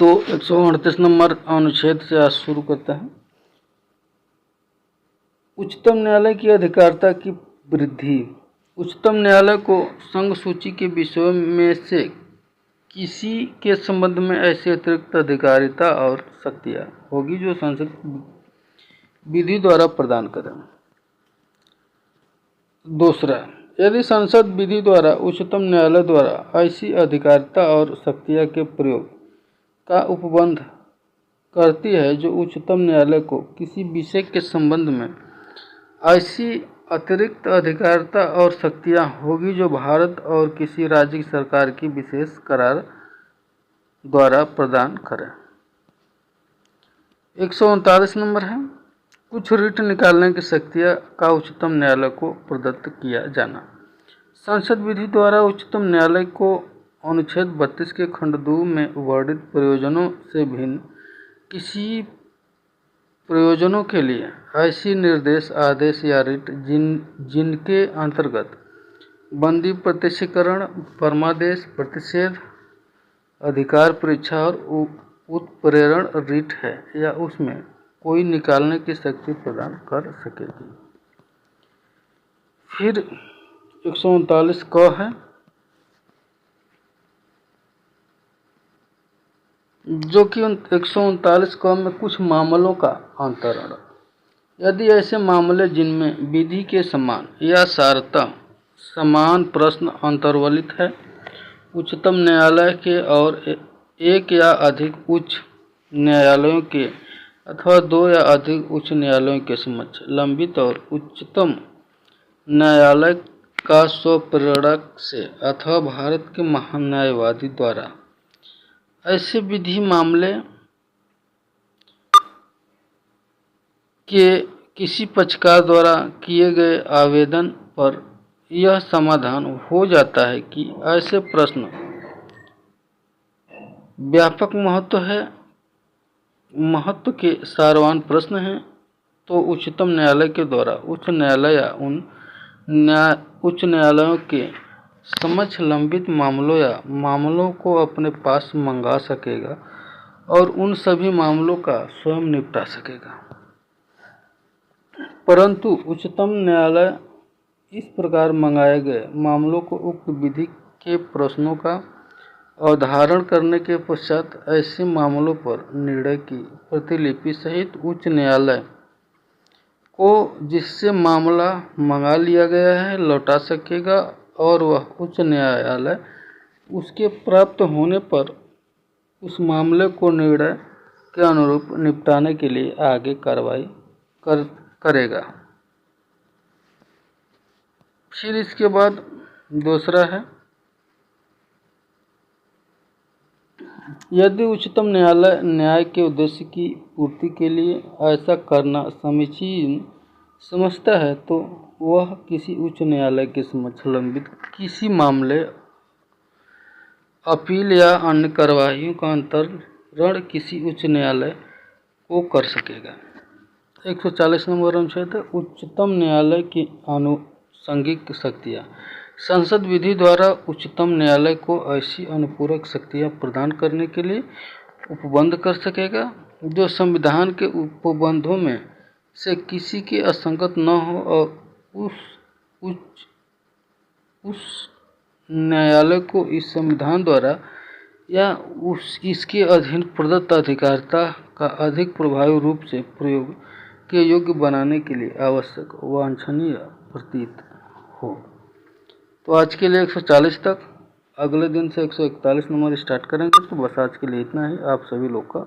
तो 138 नंबर अनुच्छेद से आज शुरू करते हैं। उच्चतम न्यायालय की अधिकारिता की वृद्धि। उच्चतम न्यायालय को संघ सूची के विषयों में से किसी के संबंध में ऐसी अतिरिक्त अधिकारिता और शक्तियाँ होगी जो संसद विधि द्वारा प्रदान करें। दूसरा, यदि संसद विधि द्वारा उच्चतम न्यायालय द्वारा ऐसी अधिकारिता और शक्तियाँ के प्रयोग का उपबंध करती है जो उच्चतम न्यायालय को किसी विषय के संबंध में ऐसी अतिरिक्त अधिकारिता और शक्तियाँ होगी जो भारत और किसी राज्य की सरकार की विशेष करार द्वारा प्रदान करें। 139 नंबर है, कुछ रिट निकालने की शक्तियाँ का उच्चतम न्यायालय को प्रदत्त किया जाना। संसद विधि द्वारा उच्चतम न्यायालय को अनुच्छेद 32 के खंड 2 में वर्णित प्रयोजनों से भिन्न किसी प्रयोजनों के लिए ऐसी निर्देश, आदेश या रिट जिनके अंतर्गत बंदी, प्रत्यक्षीकरण, परमादेश, प्रतिषेध, अधिकार परीक्षा और उत्प्रेरण रिट है या उसमें कोई निकालने की शक्ति प्रदान कर सकेगी। फिर 139 क है, जो कि 139 क में कुछ मामलों का अंतरण। यदि ऐसे मामले जिनमें विधि के समान या सारतः समान प्रश्न अंतर्वलित है, उच्चतम न्यायालय के और एक या अधिक उच्च न्यायालयों के अथवा दो या अधिक उच्च न्यायालयों के समक्ष लंबित और उच्चतम न्यायालय का स्वप्रेरक से अथवा भारत के महान्यायवादी द्वारा ऐसे विधि मामले के किसी पक्षकार द्वारा किए गए आवेदन पर यह समाधान हो जाता है कि ऐसे प्रश्न व्यापक महत्व के सारवान प्रश्न हैं, तो उच्चतम न्यायालय के द्वारा उच्च न्यायालय या उन उच्च न्यायालयों के समक्ष लंबित मामलों या मामलों को अपने पास मंगा सकेगा और उन सभी मामलों का स्वयं निपटा सकेगा। परंतु उच्चतम न्यायालय इस प्रकार मंगाए गए मामलों को उक्त विधि के प्रश्नों का अवधारण करने के पश्चात ऐसे मामलों पर निर्णय की प्रतिलिपि सहित उच्च न्यायालय को जिससे मामला मंगा लिया गया है लौटा सकेगा और वह उच्च न्यायालय उसके प्राप्त होने पर उस मामले को निर्णय के अनुरूप निपटाने के लिए आगे कार्रवाई करेगा। फिर इसके बाद दूसरा है, यदि उच्चतम न्यायालय न्याय के उद्देश्य की पूर्ति के लिए ऐसा करना समीचीन समझता है तो वह किसी उच्च न्यायालय के समक्ष लंबित किसी मामले, अपील या अन्य कार्यवाहियों का अंतरण किसी उच्च न्यायालय को कर सकेगा। 140 नंबर अनुच्छेद है, उच्चतम न्यायालय की आनुषंगिक शक्तियाँ। संसद विधि द्वारा उच्चतम न्यायालय को ऐसी अनुपूरक शक्तियाँ प्रदान करने के लिए उपबंध कर सकेगा जो संविधान के उपबंधों में से किसी के असंगत न हो और उस न्यायालय को इस संविधान द्वारा या इसके अधीन प्रदत्त अधिकारिता का अधिक प्रभावी रूप से प्रयोग के योग्य बनाने के लिए आवश्यक वांछनीय प्रतीत हो। तो आज के लिए 140 तक, अगले दिन से 141 नंबर स्टार्ट करेंगे। तो बस आज के लिए इतना ही। आप सभी लोग का